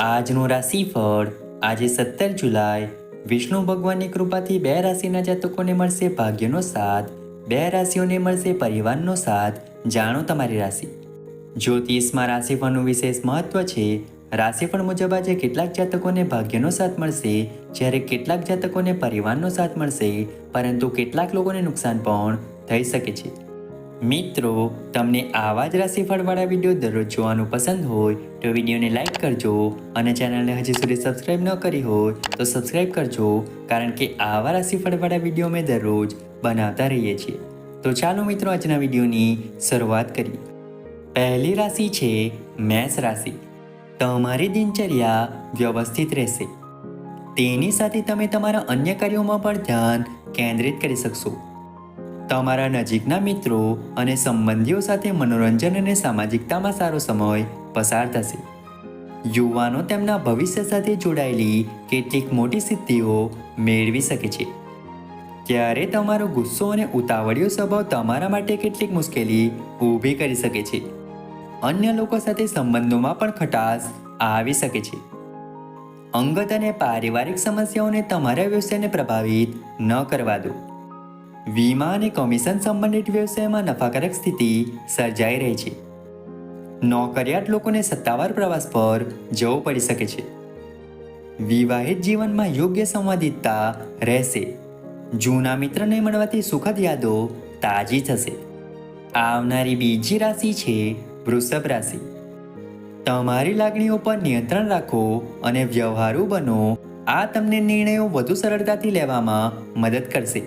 આજનું રાશિફળ આજે 17 જુલાઈ વિષ્ણુ ભગવાનની કૃપાથી 2 રાશિના જાતકોને મળશે ભાગ્યનો સાથ, 2 રાશિઓને મળશે પરિવારનો સાથ. જાણો તમારી રાશિ. જ્યોતિષમાં રાશિફળનું વિશેષ મહત્વ છે. રાશિફળ મુજબ આજે કેટલાક જાતકોને ભાગ્યનો સાથ મળશે, જ્યારે કેટલાક જાતકોને પરિવારનો સાથ મળશે, પરંતુ કેટલાક લોકોને નુકસાન પણ થઈ શકે છે. મિત્રો, તમને આવા જ રાશિફળવાળા વિડીયો દરરોજ જોવાનું પસંદ હોય તો વિડીયોને લાઈક કરજો અને ચેનલને હજી સુધી સબસ્ક્રાઈબ ન કરી હોય તો સબસ્ક્રાઈબ કરજો, કારણ કે આવા રાશિફળવાળા વિડીયો અમે દરરોજ બનાવતા રહીએ છીએ. તો ચાલો મિત્રો, આજના વિડીયોની શરૂઆત કરીએ. પહેલી રાશિ છે મેષ રાશિ. તમારી દિનચર્યા વ્યવસ્થિત રહેશે. તેની સાથે તમે તમારા અન્ય કાર્યોમાં પણ ધ્યાન કેન્દ્રિત કરી શકશો. તમારા નજીકના મિત્રો અને સંબંધીઓ સાથે મનોરંજન અને સામાજિકતામાં સારો સમય પસાર થશે. યુવાનો તેમના ભવિષ્ય સાથે જોડાયેલી કેટલીક મોટી સિદ્ધિઓ મેળવી શકે છે. ત્યારે તમારો ગુસ્સો અને ઉતાવળિયો સ્વભાવ તમારા માટે કેટલીક મુશ્કેલી ઊભી કરી શકે છે. અન્ય લોકો સાથે સંબંધોમાં પણ ખટાશ આવી શકે છે. અંગત અને પારિવારિક સમસ્યાઓને તમારા વ્યવસાયને પ્રભાવિત ન કરવા દો. વીમા અને કમિશન સંબંધિત વ્યવસાયમાં નફાકારક સ્થિતિ સર્જાઈ રહી છે. નોકરિયાત લોકોને સત્તાવાર પ્રવાસ પર જવું પડી શકે છે. વિવાહિત જીવનમાં યોગ્ય સંવાદિતતા રહેશે. જૂના મિત્રને મળવાથી સુખદ યાદો તાજી થશે. આવનારી બીજી રાશિ છે વૃષભ રાશિ. તમારી લાગણીઓ પર નિયંત્રણ રાખો અને વ્યવહારુ બનો. આ તમને નિર્ણયો વધુ સરળતાથી લેવામાં મદદ કરશે.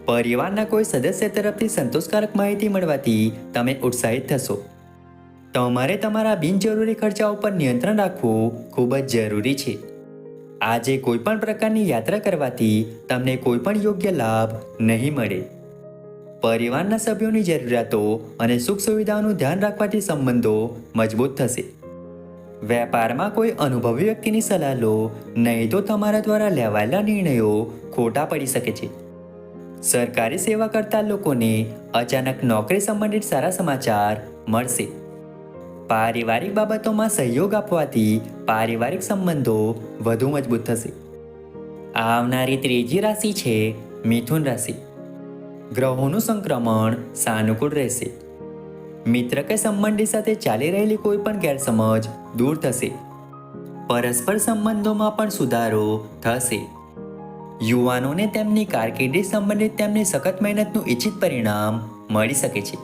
પરિવારના કોઈ સદસ્ય તરફથી સંતોષકારક માહિતી મળવાથી તમે ઉત્સાહિત થશો. તમારે તમારા બિનજરૂરી ખર્ચાઓ પર નિયંત્રણ રાખવું ખૂબ જ જરૂરી છે. આજે કોઈ પણ પ્રકારની યાત્રા કરવાથી તમને કોઈ પણ યોગ્ય લાભ નહીં મળે. પરિવારના સભ્યોની જરૂરિયાતો અને સુખ સુવિધાઓનું ધ્યાન રાખવાથી સંબંધો મજબૂત થશે. વેપારમાં કોઈ અનુભવી વ્યક્તિની સલાહ લો, નહીં તો તમારા દ્વારા લેવાયેલા નિર્ણયો ખોટા પડી શકે છે. સરકારી સેવા કરતા લોકોને અચાનક નોકરી સંબંધિત સારા સમાચાર મળશે. પારિવારિક બાબતોમાં સહયોગ આપવાથી પારિવારિક સંબંધો વધુ મજબૂત થશે. આવનારી ત્રીજી રાશિ છે મિથુન રાશિ. ગ્રહોનું સંક્રમણ સાનુકૂળ રહેશે. મિત્ર કે સંબંધી સાથે ચાલી રહેલી કોઈ પણ ગેરસમજ દૂર થશે. પરસ્પર સંબંધોમાં પણ સુધારો થશે. યુવાનોને તેમની કારકિર્દી સંબંધિત તેમની સખત મહેનતનું ઇચ્છિત પરિણામ મળી શકે છે.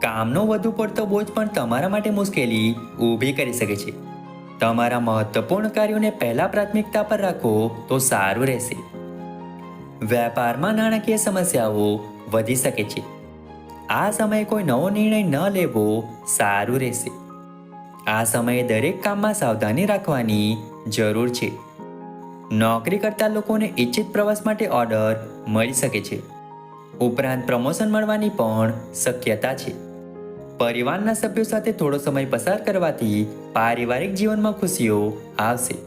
કામનો વધુ પડતો બોજ પણ તમારા માટે મુશ્કેલી ઊભી કરી શકે છે. તમારા મહત્વપૂર્ણ કાર્યોને પહેલા પ્રાથમિકતા પર રાખો તો સારું રહેશે. વેપારમાં નાણાકીય સમસ્યાઓ વધી શકે છે. આ સમયે કોઈ નવો નિર્ણય ન લેવો સારું રહેશે. આ સમયે દરેક કામમાં સાવધાની રાખવાની જરૂર છે. નોકરી કરતા લોકોને ઇચ્છિત પ્રવાસ માટે ઓર્ડર મળી શકે છે. ઉપરાંત પ્રમોશન મળવાની પણ શક્યતા છે. પરિવારના સભ્યો સાથે થોડો સમય પસાર કરવાથી પારિવારિક જીવનમાં ખુશીઓ આવશે.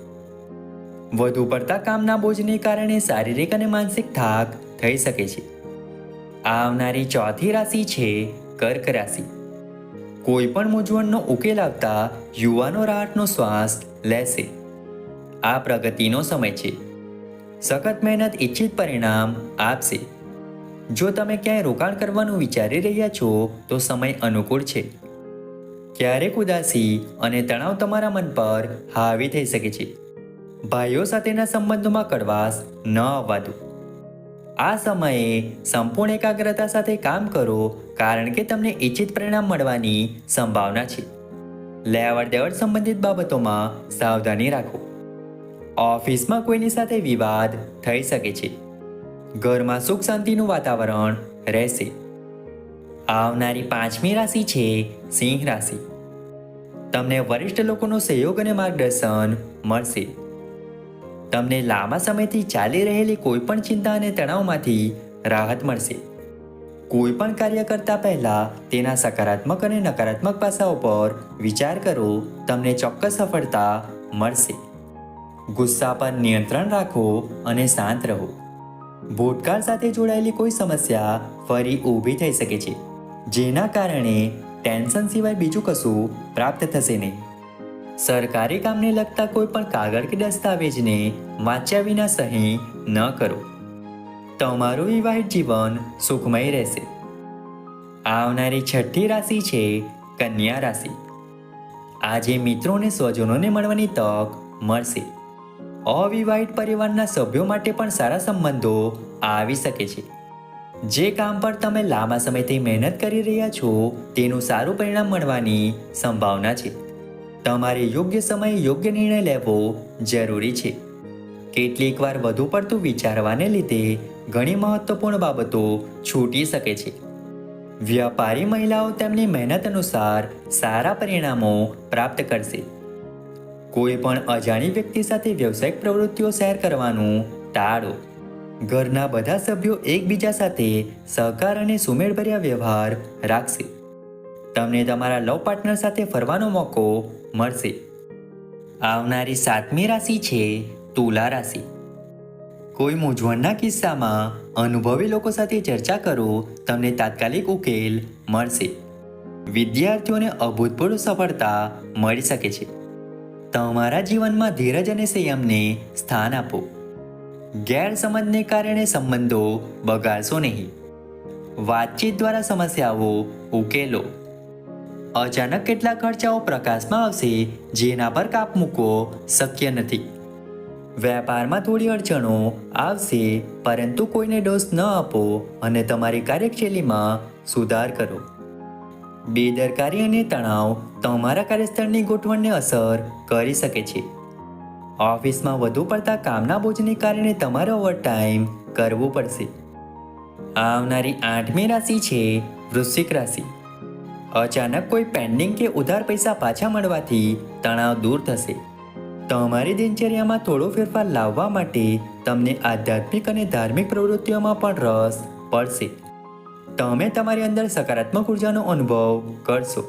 વધુ પડતા કામના બોજને કારણે શારીરિક અને માનસિક થાક થઈ શકે છે. આવનારી ચોથી રાશિ છે કર્ક રાશિ. કોઈ પણ મૂંઝવણનો ઉકેલ આવતા યુવાનો રાહતનો શ્વાસ લેશે. આ પ્રગતિનો સમય છે. સખત મહેનત ઇચ્છિત પરિણામ આપશે. જો તમે ક્યાંય રોકાણ કરવાનું વિચારી રહ્યા છો તો સમય અનુકૂળ છે. ક્યારેક ઉદાસી અને તણાવ તમારા મન પર હાવી થઈ શકે છે. ભાઈઓ સાથેના સંબંધોમાં કડવાશ ન આવવા દો. આ સમયે સંપૂર્ણ એકાગ્રતા સાથે કામ કરો, કારણ કે તમને ઇચ્છિત પરિણામ મળવાની સંભાવના છે. લેવડ દેવડ સંબંધિત બાબતોમાં સાવધાની રાખો. ઓફિસમાં કોઈની સાથે વિવાદ થઈ શકે છે. ઘરમાં સુખ શાંતિનું વાતાવરણ રહેશે. આવનારી પાંચમી રાશિ છે સિંહ રાશિ. તમને વરિષ્ઠ લોકોનો સહયોગ અને માર્ગદર્શન મળશે. તમને લાંબા સમયથી ચાલી રહેલી કોઈ પણ ચિંતા અને તણાવમાંથી રાહત મળશે. કોઈ પણ કાર્ય કરતા પહેલા તેના સકારાત્મક અને નકારાત્મક પાસાઓ પર વિચાર કરો. તમને ચોક્કસ સફળતા મળશે. ગુસ્સા પર નિયંત્રણ રાખો અને શાંત રહો. ભૂતકાળ સાથે જોડાયેલી કોઈ સમસ્યા ફરી ઊભી થઈ શકે છે, જેના કારણે ટેન્શન સિવાય બીજું કશું પ્રાપ્ત થશે નહીં. સરકારી કામને લગતા કોઈ પણ કાગળ કે દસ્તાવેજને વાંચ્યા વિના સહી ન કરો. તમારું વિવાહિત જીવન સુખમય રહેશે. આવનારી છઠ્ઠી રાશિ છે કન્યા રાશિ. આજે મિત્રોને સ્વજનોને મળવાની તક મળશે. અવિવાહિત પરિવારના સભ્યો માટે પણ સારા સંબંધો આવી શકે છે. જે કામ પર તમે લાંબા સમયથી મહેનત કરી રહ્યા છો તેનું સારું પરિણામ મળવાની સંભાવના છે. તમારે યોગ્ય સમયે યોગ્ય નિર્ણય લેવો જરૂરી છે. કેટલીક વાર વધુ પડતું વિચારવાને લીધે ઘણી મહત્વપૂર્ણ બાબતો છૂટી શકે છે. વ્યાપારી મહિલાઓ તેમની મહેનત અનુસાર સારા પરિણામો પ્રાપ્ત કરશે. કોઈ પણ અજાણી વ્યક્તિ સાથે વ્યવસાયિક પ્રવૃત્તિઓ શેર કરવાનું ટાળો. ઘરના બધા સભ્યો એકબીજા સાથે સહકાર અને સુમેળભર્યા વ્યવહાર રાખશે. તમને તમારા લવ પાર્ટનર સાથે ફરવાનો મોકો મળશે. આવનારી સાતમી રાશિ છે તુલા રાશિ. કોઈ મૂંઝવણના કિસ્સામાં અનુભવી લોકો સાથે ચર્ચા કરો, તમને તાત્કાલિક ઉકેલ મળશે. વિદ્યાર્થીઓને અભૂતપૂર્વ સફળતા મળી શકે છે. તમારા જીવનમાં ધીરજ અને સંયમને સ્થાન આપો. ગેરસમજને કારણે સંબંધો બગાડશો નહીં. વાતચીત દ્વારા સમસ્યાઓ ઉકેલો. અચાનક કેટલાક ખર્ચાઓ પ્રકાશમાં આવશે જેના પર કાપ મૂકવો શક્ય નથી. વેપારમાં થોડી અડચણો આવશે, પરંતુ કોઈને દોષ ન આપો અને તમારી કાર્યશૈલીમાં સુધાર કરો. બેદરકારી અને તણાવ તમારા કાર્યસ્થળની ગોઠવણને અસર કરી શકે છે. ઓફિસમાં વધુ પડતા કામના બોજને કારણે તમારે ઓવરટાઈમ કરવું પડશે. આવનારી આઠમી રાશિ છે વૃશ્ચિક રાશિ. અચાનક કોઈ પેન્ડિંગ કે ઉધાર પૈસા પાછા મળવાથી તણાવ દૂર થશે. તમારી દિનચર્યામાં થોડો ફેરફાર લાવવા માટે તમને આધ્યાત્મિક અને ધાર્મિક પ્રવૃત્તિઓમાં પણ રસ પડશે. તમે તમારી અંદર સકારાત્મક ઉર્જાનો અનુભવ કરશો.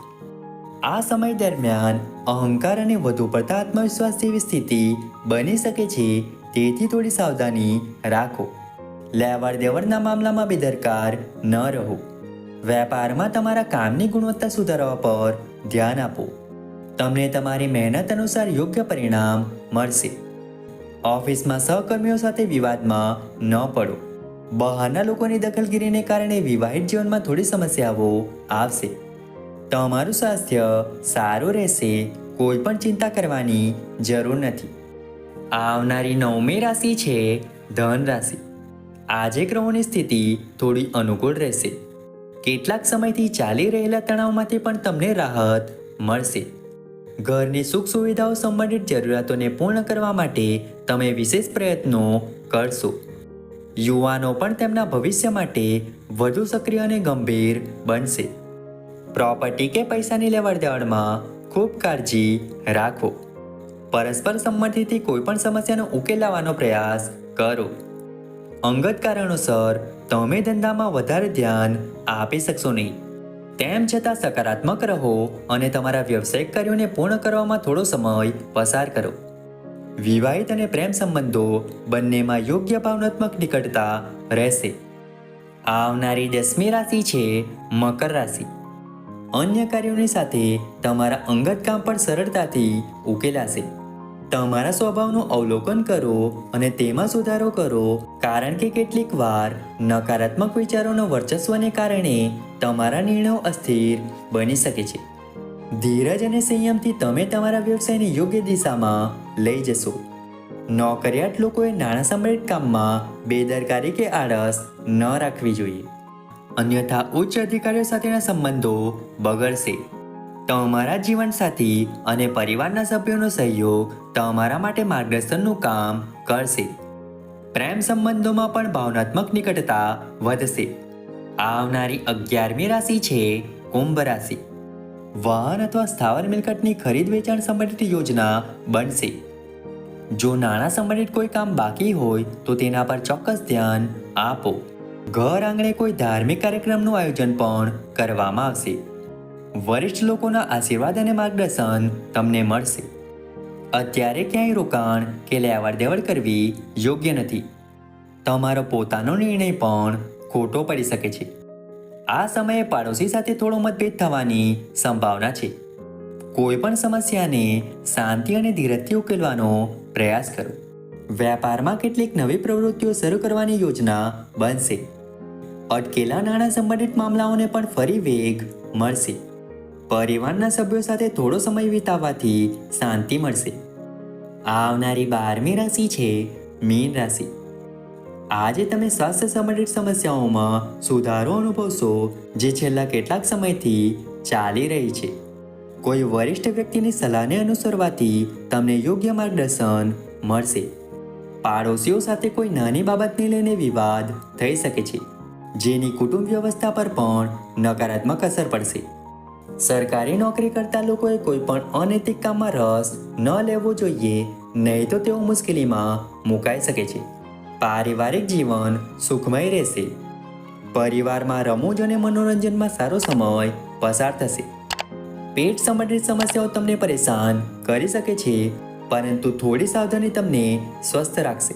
આ સમય દરમિયાન અહંકાર અને વધુ પડતા આત્મવિશ્વાસ જેવી સ્થિતિ બની શકે છે, તેથી થોડી સાવધાની રાખો. લેવડ દેવડના મામલામાં બેદરકાર ન રહો. વેપારમાં તમારા કામની ગુણવત્તા સુધારવા પર ધ્યાન આપો. તમને તમારી મહેનત અનુસાર યોગ્ય પરિણામ મળશે. ઓફિસમાં સહકર્મીઓ સાથે વિવાદમાં ન પડો. બહારના લોકોની દખલગીરીને કારણે વિવાહિત જીવનમાં થોડી સમસ્યાઓ આવશે. તમારું સ્વાસ્થ્ય સારું રહેશે. કોઈ પણ ચિંતા કરવાની જરૂર નથી. આવનારી નવમી રાશિ છે ધન રાશિ. આજે ગ્રહોની સ્થિતિ થોડી અનુકૂળ રહેશે. કેટલાક સમયથી ચાલી રહેલા તણાવમાંથી પણ તમને રાહત મળશે. ઘરની સુખ સુવિધાઓ સંબંધિત જરૂરિયાતોને પૂર્ણ કરવા માટે તમે વિશેષ પ્રયત્નો કરશો. યુવાનો પણ તેમના ભવિષ્ય માટે વધુ સક્રિય અને ગંભીર બનશે. પ્રોપર્ટી કે પૈસાની લેવડ દેવડમાં ખૂબ કાળજી રાખો. પરસ્પર સંમતિથી કોઈ પણ સમસ્યાનો ઉકેલ લાવવાનો પ્રયાસ કરો. અંગત કારણોસર તમે ધંધામાં વધારે ધ્યાન આપી શકશો નહીં. તેમ છતાં સકારાત્મક રહો અને તમારા વ્યવસાયિક કાર્યોને પૂર્ણ કરવામાં થોડો સમય પસાર કરો. વિવાહિત અને પ્રેમ સંબંધો બંનેમાં યોગ્ય ભાવનાત્મક નિકટતા રહેશે. આવનારી 10મી રાશિ છે મકર રાશિ. અન્ય કાર્યોની સાથે તમારા અંગત કામ પણ સરળતાથી ઉકેલાશે. તમારા સ્વભાવનું અવલોકન કરો અને તેમાં સુધારો કરો, કારણ કે કેટલીક વાર નકારાત્મક વિચારોના વર્ચસ્વને કારણે તમારા નિર્ણયો અસ્થિર બની શકે છે. ધીરજ અને સંયમથી તમે તમારા વ્યવસાયને યોગ્ય દિશામાં લઈ જશો. નોકરિયાત લોકોએ નાણાં સંબંધિત કામમાં બેદરકારી કે આળસ ન રાખવી જોઈએ, અન્યથા ઉચ્ચ અધિકારીઓ સાથેના સંબંધો બગડશે. તમારા જીવનસાથી અને પરિવારના સભ્યોનો સહયોગ તમારા માટે માર્ગદર્શનનું કામ કરશે. પ્રેમ સંબંધોમાં પણ ભાવનાત્મક નિકટતા વધશે. આવનારી 11મી રાશિ છે કુંભ રાશિ. વાહન અથવા સ્થાવર મિલકતની ખરીદ વેચાણ સંબંધિત યોજના બનશે. જો નાણાં સંબંધિત કોઈ કામ બાકી હોય તો તેના પર ચોક્કસ ધ્યાન આપો. ઘર આંગણે કોઈ ધાર્મિક કાર્યક્રમનું આયોજન પણ કરવામાં આવશે. વરિષ્ઠ લોકોના આશીર્વાદ અને માર્ગદર્શન તમને મળશે. અત્યારે ક્યાંય રોકાણ કે લેવડ દેવડ કરવી યોગ્ય નથી. તમારો પોતાનો નિર્ણય પણ ખોટો પડી શકે છે. આ સમયે પાડોશી સાથે થોડો મતભેદ થવાની સંભાવના છે. કોઈ પણ સમસ્યાને શાંતિ અને ધીરજથી ઉકેલવાનો પ્રયાસ કરો. વેપારમાં કેટલીક નવી પ્રવૃત્તિઓ શરૂ કરવાની યોજના બનશે. અટકેલા નાણાં સંબંધિત મામલાઓને પણ ફરી વેગ મળશે. પરિવારના સભ્યો સાથે થોડો સમય વિતાવવાથી શાંતિ મળશે. આવનારી 12મી રાશિ છે મીન રાશિ. આજે તમે સ્વાસ્થ્ય સંબંધિત સમસ્યાઓમાં સુધારો અનુભવશો, જે છેલ્લા કેટલાક સમયથી ચાલી રહી છે. કોઈ વરિષ્ઠ વ્યક્તિની સલાહને અનુસરવાથી તમને યોગ્ય માર્ગદર્શન મળશે. પાડોશીઓ સાથે કોઈ નાની બાબતને લઈને વિવાદ થઈ શકે છે, જેની કુટુંબ વ્યવસ્થા પર પણ નકારાત્મક અસર પડશે. સરકારી નોકરી કરતા લોકોએ કોઈ પણ અનૈતિક કામમાં રસ ન લેવો જોઈએ, નહીં તો તેઓ મુશ્કેલીમાં મુકાઈ શકે છે. પારિવારિક જીવન સુખમય રહેશે. પરિવારમાં રમૂજ અને મનોરંજનમાં સારો સમય પસાર થશે. પેટ સંબંધિત સમસ્યાઓ તમને પરેશાન કરી શકે છે, પરંતુ થોડી સાવધાની તમને સ્વસ્થ રાખશે.